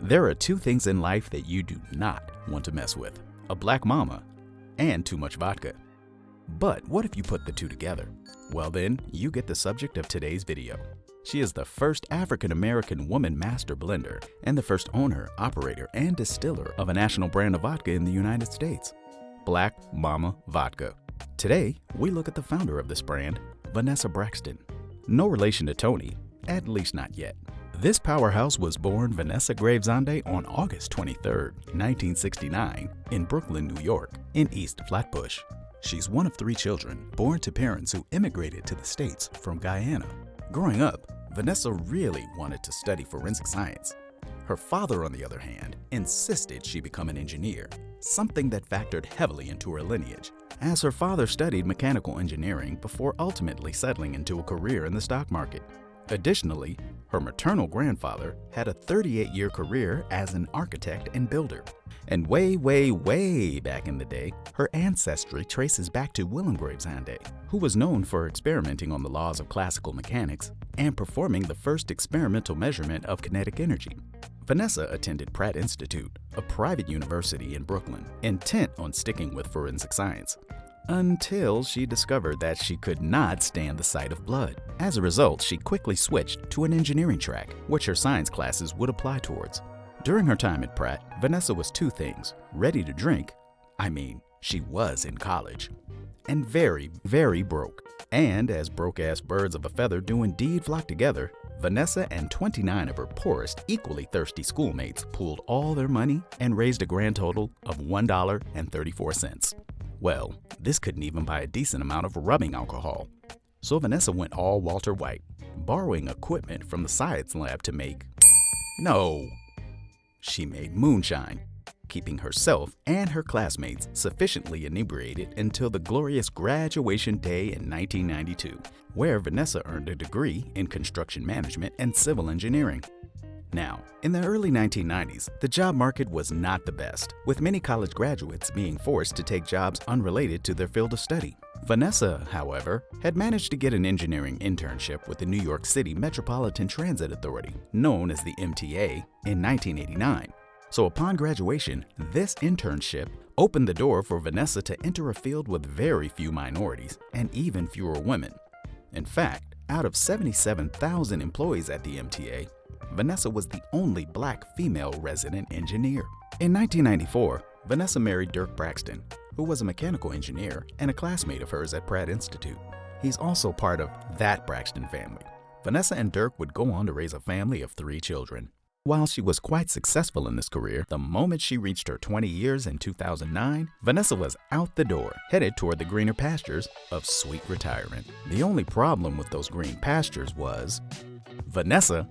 There are two things in life that you do not want to mess with: a black mama and too much vodka. But what if you put the two together? Well then, you get the subject of today's video. She is the first African-American woman master blender and the first owner, operator, and distiller of a national brand of vodka in the United States, Black Mama Vodka. Today, we look at the founder of this brand, Vanessa Braxton. No relation to Tony, at least not yet. This powerhouse was born Vanessa Braxton on August 23, 1969, in Brooklyn, New York, in East Flatbush. She's one of 3 children, born to parents who immigrated to the States from Guyana. Growing up, Vanessa really wanted to study forensic science. Her father, on the other hand, insisted she become an engineer, something that factored heavily into her lineage, as her father studied mechanical engineering before ultimately settling into a career in the stock market. Additionally, her maternal grandfather had a 38-year career as an architect and builder. And way back in the day, her ancestry traces back to Willem Braxton, who was known for experimenting on the laws of classical mechanics and performing the first experimental measurement of kinetic energy. Vanessa attended Pratt Institute, a private university in Brooklyn, intent on sticking with forensic science, until she discovered that she could not stand the sight of blood. As a result, she quickly switched to an engineering track, which her science classes would apply towards. During her time at Pratt, Vanessa was 2 things: ready to drink, she was in college, and very broke. And as broke-ass birds of a feather do indeed flock together, Vanessa and 29 of her poorest, equally thirsty schoolmates pooled all their money and raised a grand total of $1.34. Well, this couldn't even buy a decent amount of rubbing alcohol. So Vanessa went all Walter White, borrowing equipment from the science lab to make… She made moonshine, keeping herself and her classmates sufficiently inebriated until the glorious graduation day in 1992, where Vanessa earned a degree in construction management and civil engineering. Now, in the early 1990s, the job market was not the best, with many college graduates being forced to take jobs unrelated to their field of study. Vanessa, however, had managed to get an engineering internship with the New York City Metropolitan Transit Authority, known as the MTA, in 1989. So upon graduation, this internship opened the door for Vanessa to enter a field with very few minorities and even fewer women. In fact, out of 77,000 employees at the MTA, Vanessa was the only black female resident engineer. In 1994, Vanessa married Dirk Braxton, who was a mechanical engineer and a classmate of hers at Pratt Institute. He's also part of that Braxton family. Vanessa and Dirk would go on to raise a family of 3 children. While she was quite successful in this career, the moment she reached her 20 years in 2009, Vanessa was out the door, headed toward the greener pastures of sweet retirement. The only problem with those green pastures was Vanessa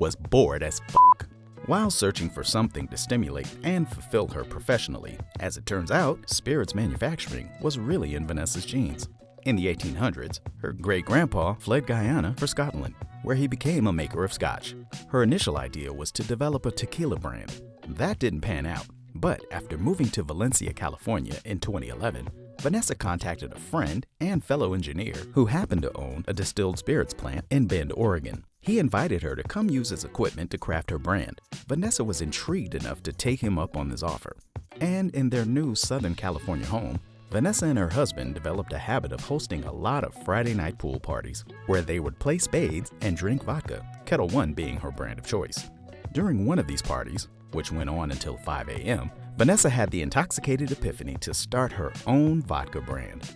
was bored as fuck. While searching for something to stimulate and fulfill her professionally, as it turns out, spirits manufacturing was really in Vanessa's genes. In the 1800s, her great-grandpa fled Guyana for Scotland, where he became a maker of scotch. Her initial idea was to develop a tequila brand. That didn't pan out, but after moving to Valencia, California in 2011, Vanessa contacted a friend and fellow engineer who happened to own a distilled spirits plant in Bend, Oregon. He invited her to come use his equipment to craft her brand. Vanessa was intrigued enough to take him up on this offer. And in their new Southern California home, Vanessa and her husband developed a habit of hosting a lot of Friday night pool parties, where they would play spades and drink vodka, Ketel One being her brand of choice. During one of these parties, which went on until 5 a.m., Vanessa had the intoxicated epiphany to start her own vodka brand.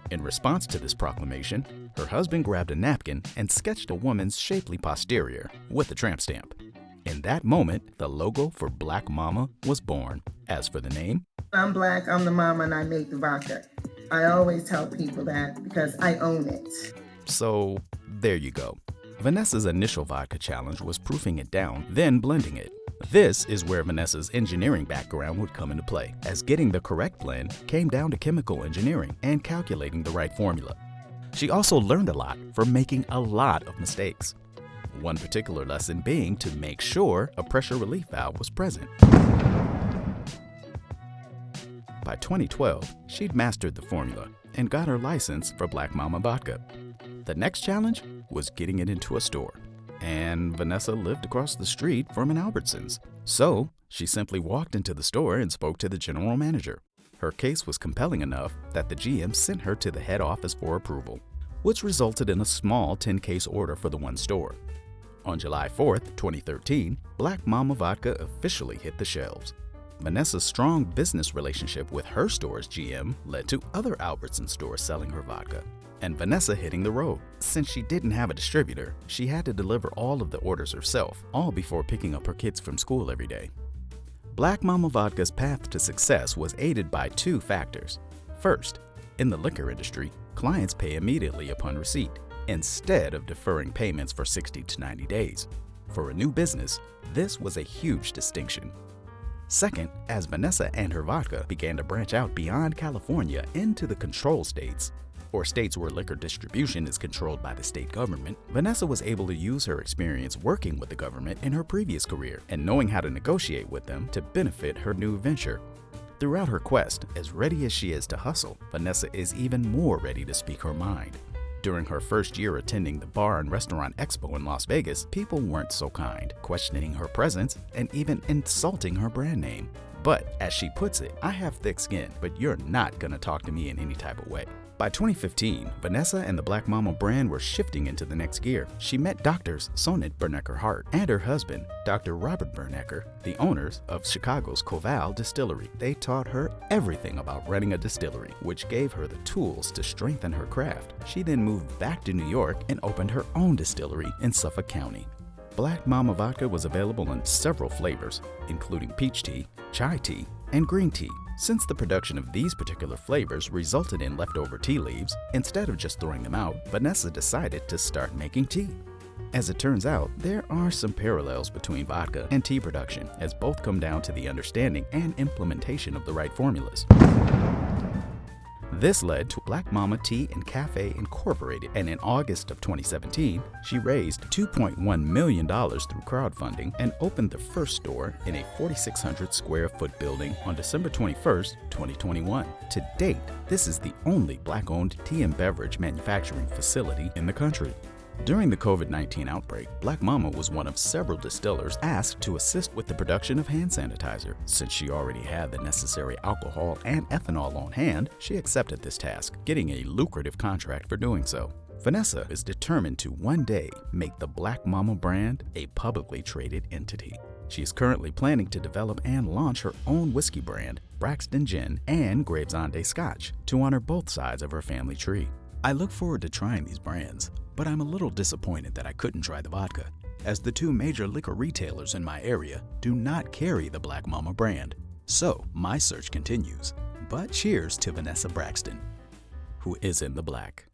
In response to this proclamation, her husband grabbed a napkin and sketched a woman's shapely posterior with a tramp stamp. In that moment, the logo for Black Mama was born. As for the name, I'm black, I'm the mama, and I make the vodka. I always tell people that because I own it. So there you go. Vanessa's initial vodka challenge was proofing it down, then blending it. This is where Vanessa's engineering background would come into play, as getting the correct blend came down to chemical engineering and calculating the right formula. She also learned a lot from making a lot of mistakes. One particular lesson being to make sure a pressure relief valve was present. By 2012, she'd mastered the formula and got her license for Black Mama Vodka. The next challenge was getting it into a store. and Vanessa lived across the street from an Albertsons. So she simply walked into the store and spoke to the general manager. Her case was compelling enough that the GM sent her to the head office for approval, which resulted in a small 10-case order for the one store. On July 4th, 2013, Black Momma Vodka officially hit the shelves. Vanessa's strong business relationship with her store's GM led to other Albertsons stores selling her vodka, and Vanessa hitting the road. Since she didn't have a distributor, she had to deliver all of the orders herself, all before picking up her kids from school every day. Black Momma Vodka's path to success was aided by two factors. First, in the liquor industry, clients pay immediately upon receipt, instead of deferring payments for 60 to 90 days. For a new business, this was a huge distinction. Second, as Vanessa and her vodka began to branch out beyond California into the control states, or states where liquor distribution is controlled by the state government, Vanessa was able to use her experience working with the government in her previous career and knowing how to negotiate with them to benefit her new venture. Throughout her quest, as ready as she is to hustle, Vanessa is even more ready to speak her mind. During her first year attending the Bar and Restaurant Expo in Las Vegas, people weren't so kind, questioning her presence and even insulting her brand name. But as she puts it, "I have thick skin, but you're not gonna talk to me in any type of way." By 2015, Vanessa and the Black Momma brand were shifting into the next gear. She met doctors Sonit Bernecker-Hart and her husband, Dr. Robert Bernecker, the owners of Chicago's Koval Distillery. They taught her everything about running a distillery, which gave her the tools to strengthen her craft. She then moved back to New York and opened her own distillery in Suffolk County. Black Momma Vodka was available in several flavors, including peach tea, chai tea, and green tea. Since the production of these particular flavors resulted in leftover tea leaves, instead of just throwing them out, Vanessa decided to start making tea. As it turns out, there are some parallels between vodka and tea production, as both come down to the understanding and implementation of the right formulas. This led to Black Momma Tea and Cafe Incorporated, and in August of 2017, she raised $2.1 million through crowdfunding and opened the first store in a 4,600 square foot building on December 21st, 2021. To date, this is the only Black-owned tea and beverage manufacturing facility in the country. During the COVID-19 outbreak, Black Momma was one of several distillers asked to assist with the production of hand sanitizer. Since she already had the necessary alcohol and ethanol on hand, she accepted this task, getting a lucrative contract for doing so. Vanessa is determined to one day make the Black Momma brand a publicly traded entity. She is currently planning to develop and launch her own whiskey brand, Braxton Gin and Gravesende Scotch, to honor both sides of her family tree. I look forward to trying these brands, but I'm a little disappointed that I couldn't try the vodka, as the two major liquor retailers in my area do not carry the Black Momma brand. So my search continues. But cheers to Vanessa Braxton, who is in the black.